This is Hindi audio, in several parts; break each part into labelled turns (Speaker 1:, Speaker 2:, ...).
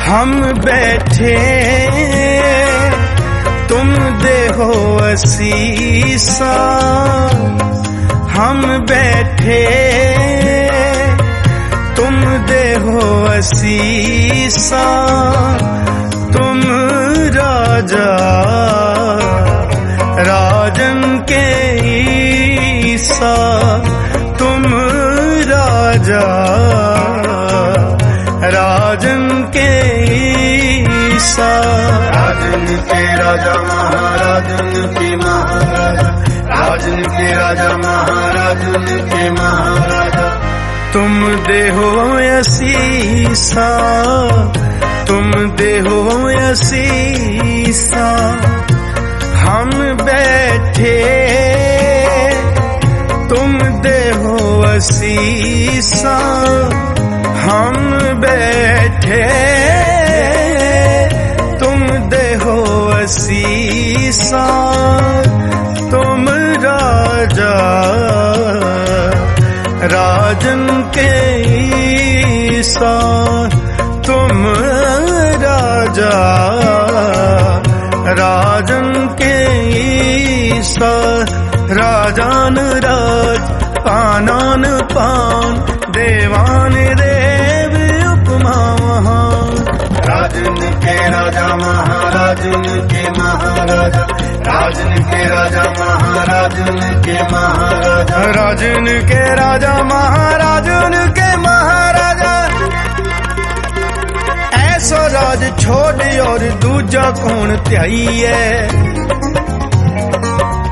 Speaker 1: हम बैठे तुम देहो असीसा, हम बैठे तुम देहो असीसा, तुम राजा राजन के ईसा, तुम राजा राजन के ईसा। राजन के राजा महाराजन के महाराजा, राजन के राजा महाराजन के महाराजा, तुम देहो असीसा, तुम देहो असीसा। हम बैठे तुम देहो असीसा, हम बैठे तुम देहो असीसा, तुम राजा राजन के ईसा, तुम राजा राजन के ईसा। राजान राज पानान पान, देवान देव उपमा महान। राजन के राजा महाराजन के महाराजा, राजन के राजा महाराजन के महाराजा, राजन के राजा महाराजन के महाराजा। ऐसा राज छोड़ और दूजा कौन त्याई है,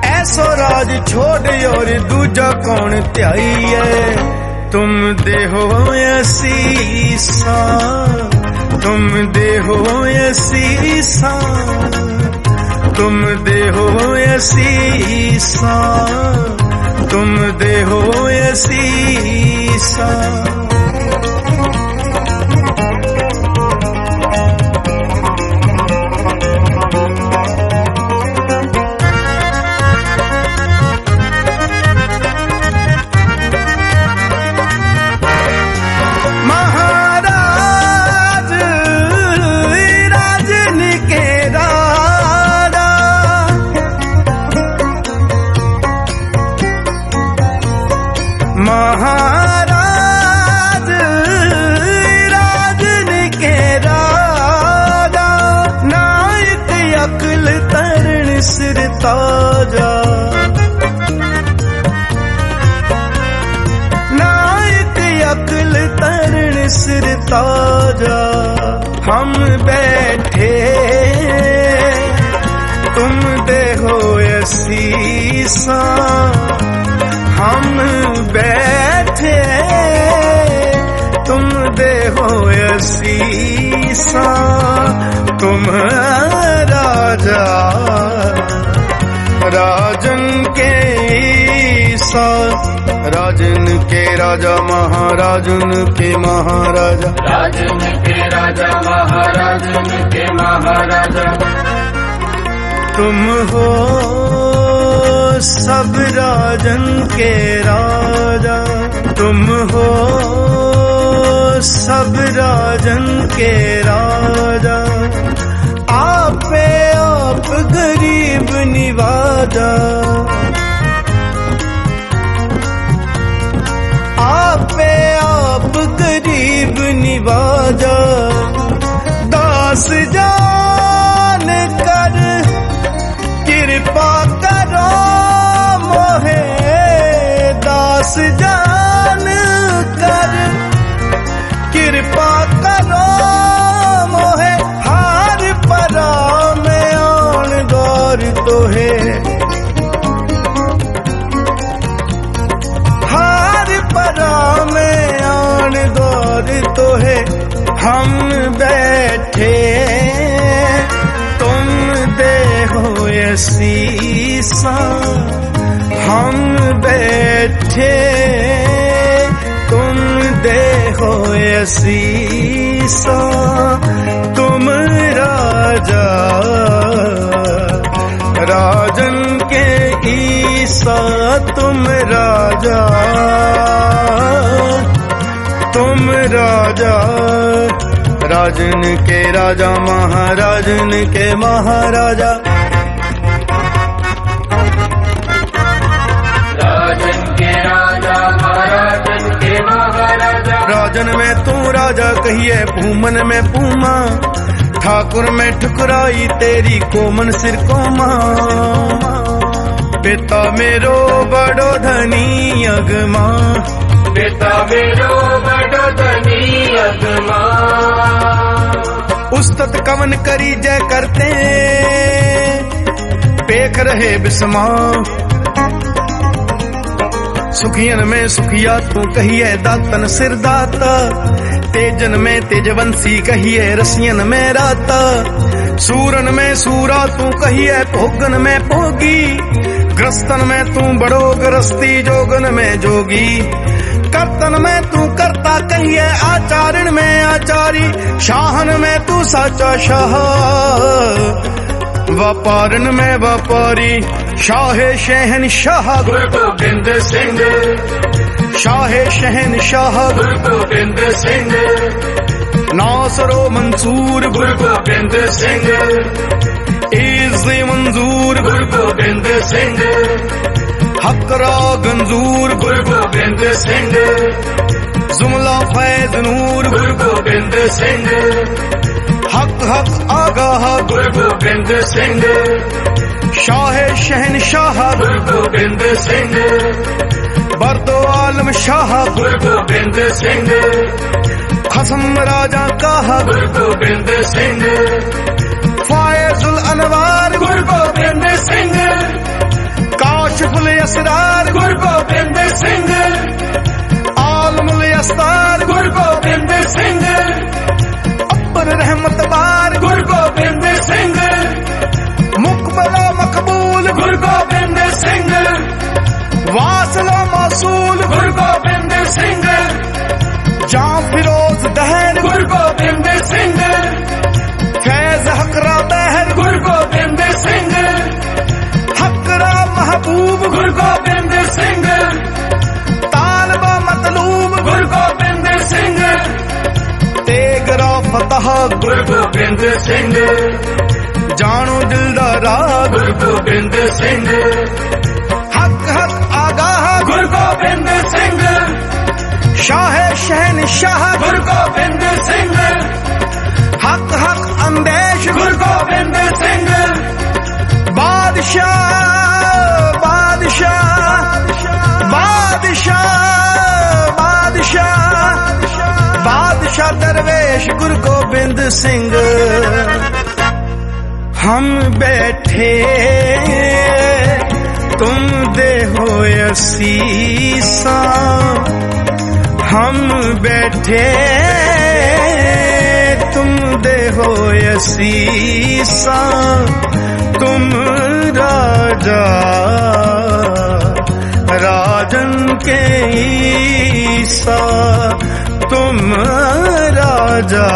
Speaker 1: ऐसा राज छोड़ और दूजा कौन त्याई है। तुम देहो असीसा, तुम देहो असीसा, तुम देहो असीसा, तुम देहो असीसा। महाराज राजन के राजा, नायक अकल तरण सिर ताजा, नायक अकल तरण सिर ताजा। हम बैठे तुम देहो असीसा, हम बैठे तुम देहो असीसा, तुम राजा राजन के ईसा। राजन के राजा महाराजन के महाराजा,
Speaker 2: राजन के राजा महाराजन के महाराजा।
Speaker 1: तुम हो सब राजन के राजा, तुम हो सब राजन के राजा। आपे आप गरीब निवाजा, आपे आप गरीब निवाजा। दास जान कर कृपा करो मोहे, दास जान कर कृपा करो मोहे। हार परा में आन गौर तोहे, हार परा में आन गौर तोहे। हम बैठे तुम देहो असीसा, हम बैठे तुम देहो असीसा, तुम राजा राजन के ईसा, तुम राजा तुम राजा राजन के राजा महाराजन के महाराजा।
Speaker 2: राजन के राजा महाराजन के महाराजा।
Speaker 1: राजन में तू राजा कहिए पूमन में पूमा, ठाकुर में ठुकराई तेरी कोमन सिर कोमा। पिता मेरो बड़ो धनी अगमा,
Speaker 2: पिता मेरो बड़ो धनी अगमा।
Speaker 1: उस्तत कवन करी जय करते पेख रहे बिस्मा। सुखियन में सुखिया तू कहिए दातन सिर दाता, तेजन में तेजवंशी कहिए रसियन में राता। सूरन में सूरा तू कहिए भोगन में भोगी, ग्रस्तन में तू बड़ो ग्रस्ती जोगन में जोगी। कर्तन में तू करता कहिए आचारण में आचारी, शाहन में तू साचा शाह व्यापारन में व्यापारी। शाहे शहन शाह
Speaker 2: गुरु गोबिंद सिंह,
Speaker 1: शाहे शहन शाह
Speaker 2: गुरु गोबिंद सिंह।
Speaker 1: नासरो मंसूर
Speaker 2: गुरु गोबिंद सिंह,
Speaker 1: इज़ मंजूर
Speaker 2: गुरु गोबिंद सिंह।
Speaker 1: हकरा गंजूर
Speaker 2: गुरु गोबिंद सिंह,
Speaker 1: जुमला फैज नूर
Speaker 2: गुरु गोबिंद सिंह।
Speaker 1: हक हक आगाह
Speaker 2: गुरु गोबिंद सिंह,
Speaker 1: शाह शहन शाह
Speaker 2: गुरु गोबिंद सिंह।
Speaker 1: बरदो आलम शाह
Speaker 2: गुरु गोबिंद सिंह,
Speaker 1: खसम राजा काहा
Speaker 2: गुरु गोबिंद सिंह।
Speaker 1: फायजुल अनवार
Speaker 2: गुरु गोबिंद सिंह,
Speaker 1: काशिफुल असरार
Speaker 2: गुरु गोबिंद सिंह।
Speaker 1: आलमुल अस्तार
Speaker 2: गुरु गोबिंद सिंह,
Speaker 1: अब्बर रहमत बार
Speaker 2: गुरु गोबिंद सिंह।
Speaker 1: मुकबला मकबूल
Speaker 2: गुरु गोबिंद सिंह,
Speaker 1: वासला मौसूल
Speaker 2: गुरु गोबिंद सिंह।
Speaker 1: जां फिरोज दहर
Speaker 2: गुरु गोबिंद सिंह,
Speaker 1: फैज हकरा बहर
Speaker 2: गुरु गोबिंद सिंह।
Speaker 1: हकरा महबूब
Speaker 2: गुरु गोबिंद सिंह,
Speaker 1: तालबा मतलूब
Speaker 2: गुरु गोबिंद सिंह।
Speaker 1: तेगरा फतह
Speaker 2: गुरु गोबिंद सिंह,
Speaker 1: जानो दिलदारा
Speaker 2: गुरु गोबिंद सिंह।
Speaker 1: हक हक आगाह
Speaker 2: गुरु गोबिंद सिंह,
Speaker 1: शाह शहन शाह
Speaker 2: गुरु गोबिंद सिंह।
Speaker 1: हक हक अंदेश
Speaker 2: गुरु गोबिंद सिंह,
Speaker 1: बादशाह बादशाह बादशाह बादशाह बादशाह दरवेश गुरु गोबिंद सिंह। हम बैठे तुम दे हो असीसा, हम बैठे तुम दे हो असीसा। तुम राजा राजन के ईसा, तुम राजा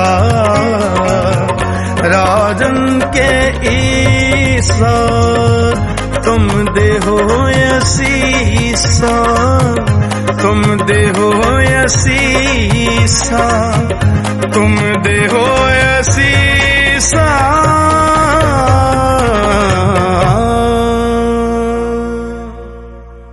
Speaker 1: राजन के ईसा। तुम दे हो असीसा, तुम दे हो असीसा, तुम दे हो